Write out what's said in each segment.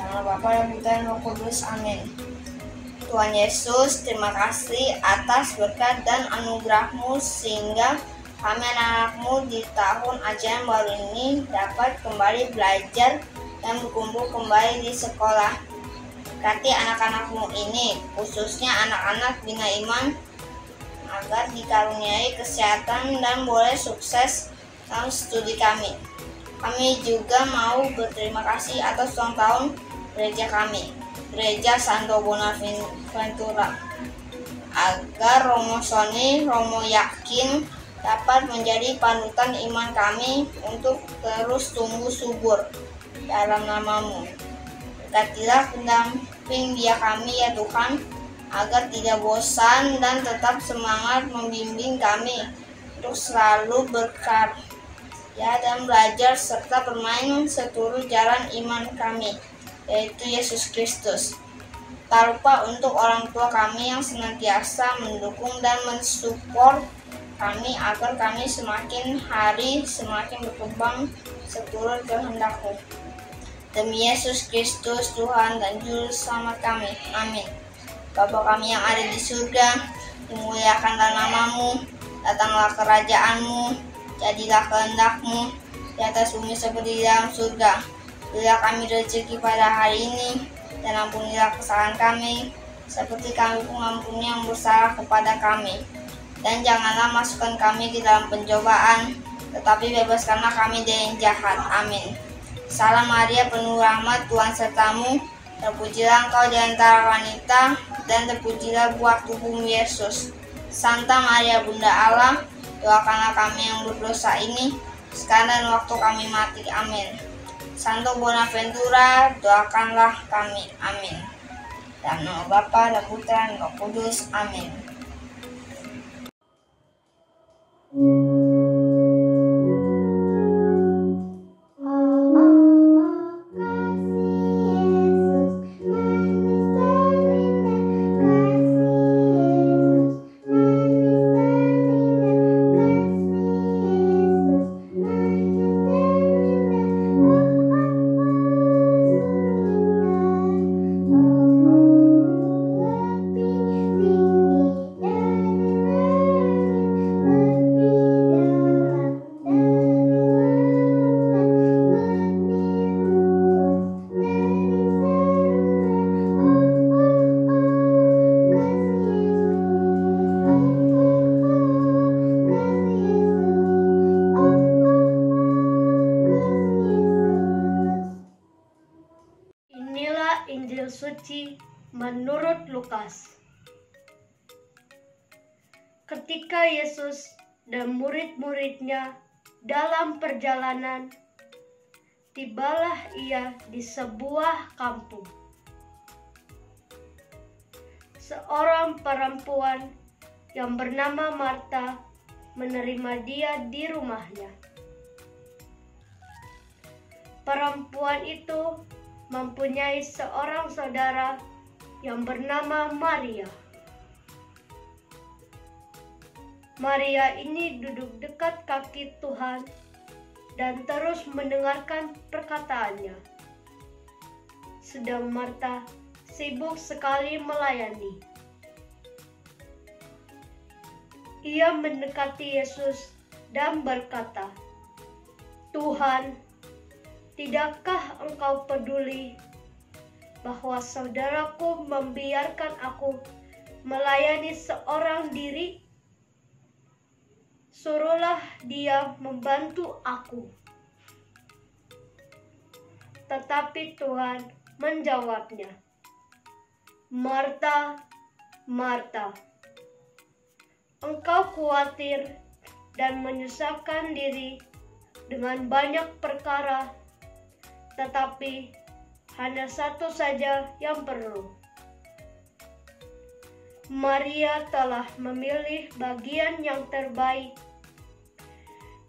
Nama Bapa dan Putra dan Roh Kudus. Amin. Tuhan Yesus, terima kasih atas berkat dan anugerah-Mu sehingga kami anak-anak-Mu di tahun ajaran baru ini dapat kembali belajar dan berkumpul kembali di sekolah. Berkati anak-anak-Mu ini, khususnya anak-anak Bina Iman, agar dikaruniai kesehatan dan boleh sukses dalam studi kami. Kami juga mau berterima kasih atas ulang tahun gereja kami, Gereja Santo Bonaventura, agar Romo Sony, Romo Yakin dapat menjadi panutan iman kami untuk terus tumbuh subur dalam nama-Mu. Berkatilah pendamping dia kami ya Tuhan, agar tidak bosan dan tetap semangat membimbing kami untuk selalu berkarya dan belajar serta bermain seturut jalan iman kami, yaitu Yesus Kristus. Tak lupa untuk orang tua kami yang senantiasa mendukung dan mensupport kami agar kami semakin hari semakin berkembang seturut kehendak-Mu. Demi Yesus Kristus Tuhan dan Juru Selamat kami. Amin. Bapa kami yang ada di surga, dimuliakanlah nama-Mu, datanglah kerajaan-Mu, jadilah kehendak-Mu di atas bumi seperti di dalam surga. Berilah kami rezeki pada hari ini, dan ampunilah kesalahan kami, seperti kami pun mengampuni yang bersalah kepada kami. Dan janganlah masukkan kami ke dalam pencobaan, tetapi bebaskanlah kami dari yang jahat. Amin. Salam Maria, penuh rahmat, Tuhan serta-Mu, terpujilah Engkau di antara wanita, dan terpujilah buah tubuh-Mu Yesus. Santa Maria Bunda Allah, doakanlah kami yang berdosa ini, sekarang dan waktu kami mati. Amin. Santo Bonaventura, doakanlah kami. Amin. Dalam nama Bapa dan Putra dan Roh Kudus. Amin. Injil Suci menurut Lukas. Ketika Yesus dan murid-muridnya dalam perjalanan, tibalah ia di sebuah kampung. Seorang perempuan yang bernama Marta menerima dia di rumahnya. Perempuan itu mempunyai seorang saudara yang bernama Maria. Maria ini duduk dekat kaki Tuhan dan terus mendengarkan perkataannya. Sedang Marta sibuk sekali melayani. Ia mendekati Yesus dan berkata, "Tuhan, tidakkah Engkau peduli bahwa saudaraku membiarkan aku melayani seorang diri? Suruhlah dia membantu aku." Tetapi Tuhan menjawabnya, "Marta, Marta, engkau khawatir dan menyusahkan diri dengan banyak perkara, tetapi hanya satu saja yang perlu. Maria telah memilih bagian yang terbaik,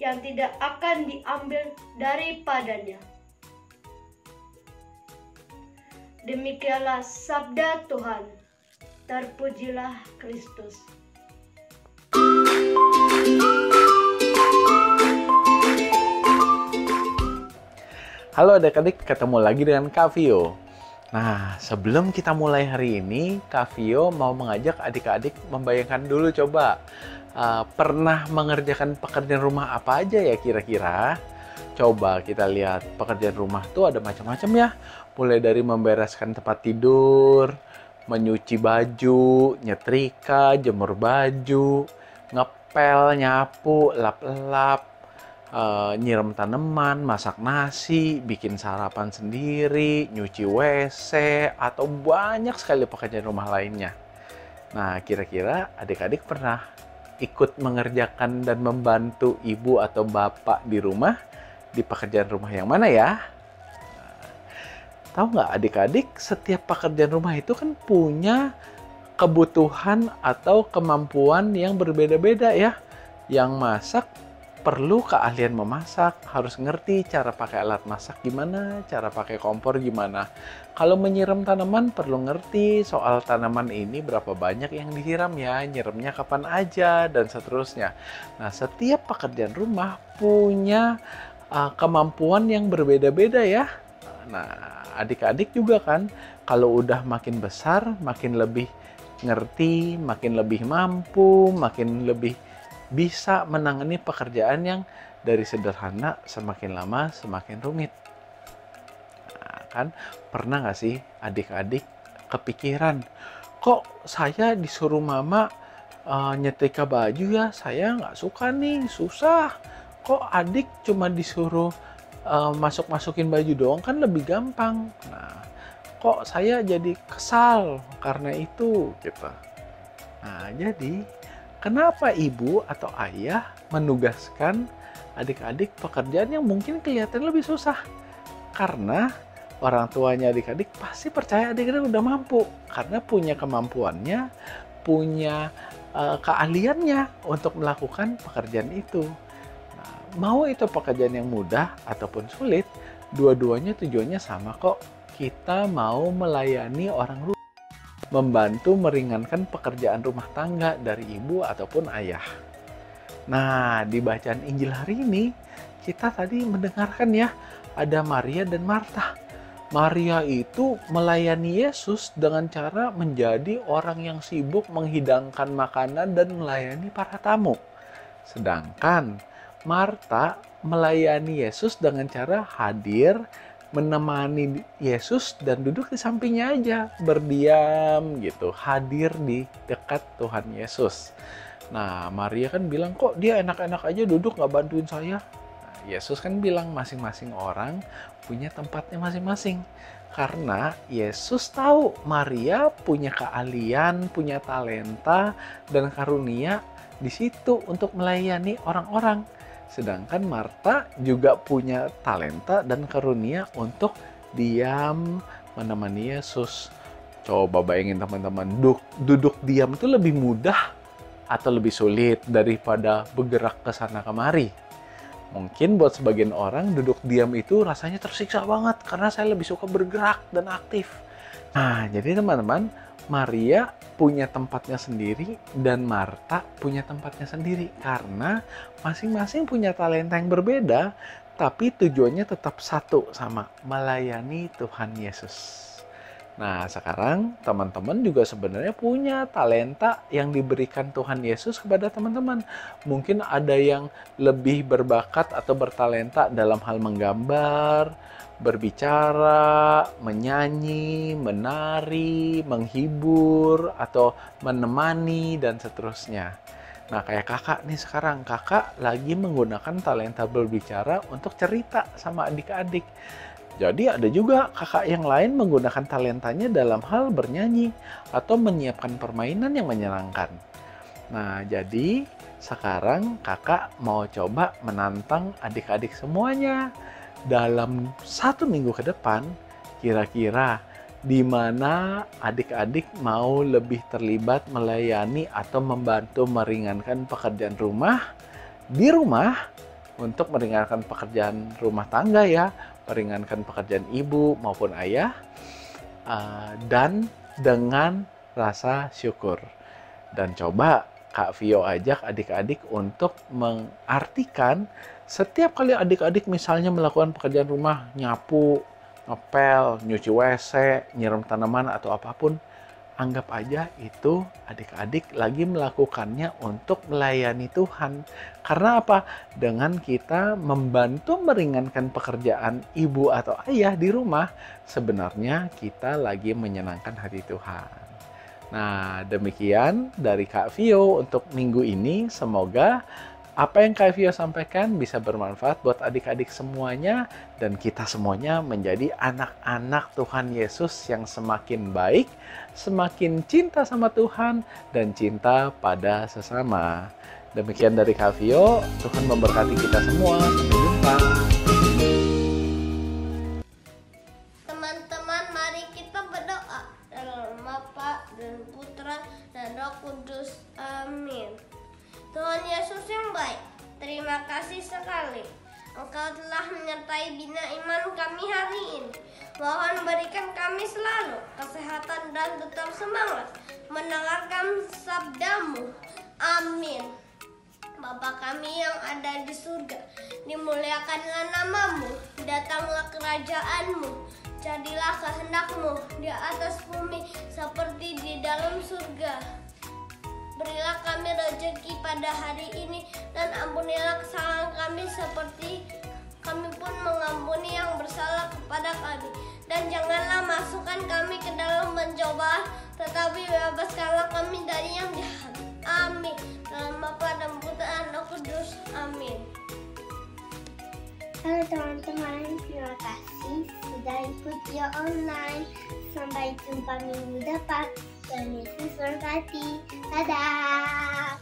yang tidak akan diambil daripadanya." Demikianlah sabda Tuhan. Terpujilah Kristus. Halo adik-adik, ketemu lagi dengan Kak Vio. Nah, sebelum kita mulai hari ini, Kak Vio mau mengajak adik-adik membayangkan dulu coba. Pernah mengerjakan pekerjaan rumah apa aja ya kira-kira? Coba kita lihat, pekerjaan rumah tuh ada macam-macam ya. Mulai dari membereskan tempat tidur, menyuci baju, nyetrika, jemur baju, ngepel, nyapu, lap-lap, nyiram tanaman, masak nasi, bikin sarapan sendiri, nyuci WC, atau banyak sekali pekerjaan rumah lainnya. Nah, kira-kira adik-adik pernah ikut mengerjakan dan membantu ibu atau bapak di rumah di pekerjaan rumah yang mana ya? Tahu nggak adik-adik, setiap pekerjaan rumah itu kan punya kebutuhan atau kemampuan yang berbeda-beda ya. Yang masak perlu keahlian memasak, harus ngerti cara pakai alat masak gimana, cara pakai kompor gimana. Kalau menyiram tanaman perlu ngerti soal tanaman ini berapa banyak yang disiram ya, nyiramnya kapan aja, dan seterusnya. Nah, setiap pekerjaan rumah punya kemampuan yang berbeda-beda ya. Nah, adik-adik juga kan, kalau udah makin besar, makin lebih ngerti, makin lebih mampu, makin lebih bisa menangani pekerjaan yang dari sederhana semakin lama semakin rumit. Nah, kan pernah nggak sih adik-adik kepikiran, kok saya disuruh mama nyetrika baju ya, saya nggak suka nih, susah. Kok adik cuma disuruh masuk-masukin baju doang kan lebih gampang. Nah, kok saya jadi kesal karena itu gitu. Nah, jadi kenapa ibu atau ayah menugaskan adik-adik pekerjaan yang mungkin kelihatan lebih susah? Karena orang tuanya adik-adik pasti percaya adik-adik udah mampu. Karena punya kemampuannya, punya keahliannya untuk melakukan pekerjaan itu. Nah, mau itu pekerjaan yang mudah ataupun sulit, dua-duanya tujuannya sama kok. Kita mau melayani orang rumah, membantu meringankan pekerjaan rumah tangga dari ibu ataupun ayah. Nah, di bacaan Injil hari ini, kita tadi mendengarkan ya, ada Maria dan Marta. Maria itu melayani Yesus dengan cara menjadi orang yang sibuk menghidangkan makanan dan melayani para tamu. Sedangkan Marta melayani Yesus dengan cara hadir, menemani Yesus dan duduk di sampingnya aja, berdiam gitu, hadir di dekat Tuhan Yesus. Nah, Maria kan bilang, kok dia enak-enak aja duduk nggak bantuin saya? Nah, Yesus kan bilang masing-masing orang punya tempatnya masing-masing. Karena Yesus tahu Maria punya keahlian, punya talenta, dan karunia di situ untuk melayani orang-orang. Sedangkan Marta juga punya talenta dan karunia untuk diam menemani Yesus. Coba bayangin teman-teman, duduk diam itu lebih mudah atau lebih sulit daripada bergerak ke sana kemari? Mungkin buat sebagian orang duduk diam itu rasanya tersiksa banget karena saya lebih suka bergerak dan aktif. Nah, jadi teman-teman, Maria punya tempatnya sendiri dan Marta punya tempatnya sendiri karena masing-masing punya talenta yang berbeda, tapi tujuannya tetap satu sama, melayani Tuhan Yesus. Nah, sekarang teman-teman juga sebenarnya punya talenta yang diberikan Tuhan Yesus kepada teman-teman. Mungkin ada yang lebih berbakat atau bertalenta dalam hal menggambar, berbicara, menyanyi, menari, menghibur, atau menemani, dan seterusnya. Nah, kayak kakak nih sekarang, kakak lagi menggunakan talenta berbicara untuk cerita sama adik-adik. Jadi ada juga kakak yang lain menggunakan talentanya dalam hal bernyanyi atau menyiapkan permainan yang menyenangkan. Nah, jadi sekarang kakak mau coba menantang adik-adik semuanya. Dalam 1 minggu ke depan, kira-kira di mana adik-adik mau lebih terlibat melayani atau membantu meringankan pekerjaan rumah di rumah untuk meringankan pekerjaan rumah tangga ya, meringankan pekerjaan ibu maupun ayah, dan dengan rasa syukur. Dan coba Kak Vio ajak adik-adik untuk mengartikan setiap kali adik-adik misalnya melakukan pekerjaan rumah, nyapu, ngepel, nyuci WC, nyiram tanaman atau apapun, anggap aja itu adik-adik lagi melakukannya untuk melayani Tuhan. Karena apa? Dengan kita membantu meringankan pekerjaan ibu atau ayah di rumah, sebenarnya kita lagi menyenangkan hati Tuhan. Nah, demikian dari Kak Vio untuk minggu ini. Semoga apa yang Kak Vio sampaikan bisa bermanfaat buat adik-adik semuanya dan kita semuanya menjadi anak-anak Tuhan Yesus yang semakin baik, semakin cinta sama Tuhan dan cinta pada sesama. Demikian dari Kak Vio, Tuhan memberkati kita semua. Sampai jumpa. Teman-teman, mari kita berdoa dalam nama Bapa dan Putra dan Roh Kudus. Amin. Tuhan Yesus yang baik, terima kasih sekali Engkau telah menyertai bina iman kami hari ini. Mohon berikan kami selalu kesehatan dan tetap semangat mendengarkan sabdamu. Amin. Bapa kami yang ada di surga, dimuliakanlah namamu, datanglah kerajaanmu, jadilah kehendakmu di atas bumi seperti di dalam surga. Berilah kami rezeki pada hari ini dan ampunilah kesalahan kami seperti kami pun mengampuni yang bersalah kepada kami. Dan janganlah masukkan kami ke dalam pencobaan, tetapi bebaskanlah kami dari yang jahat. Amin. Dalam Bapa dan Putra dan Roh Kudus. Amin. Halo teman-teman, terima kasih sudah ikut Vio online. Sampai jumpa minggu depan. Tuhan Yesus berkati. Dadah.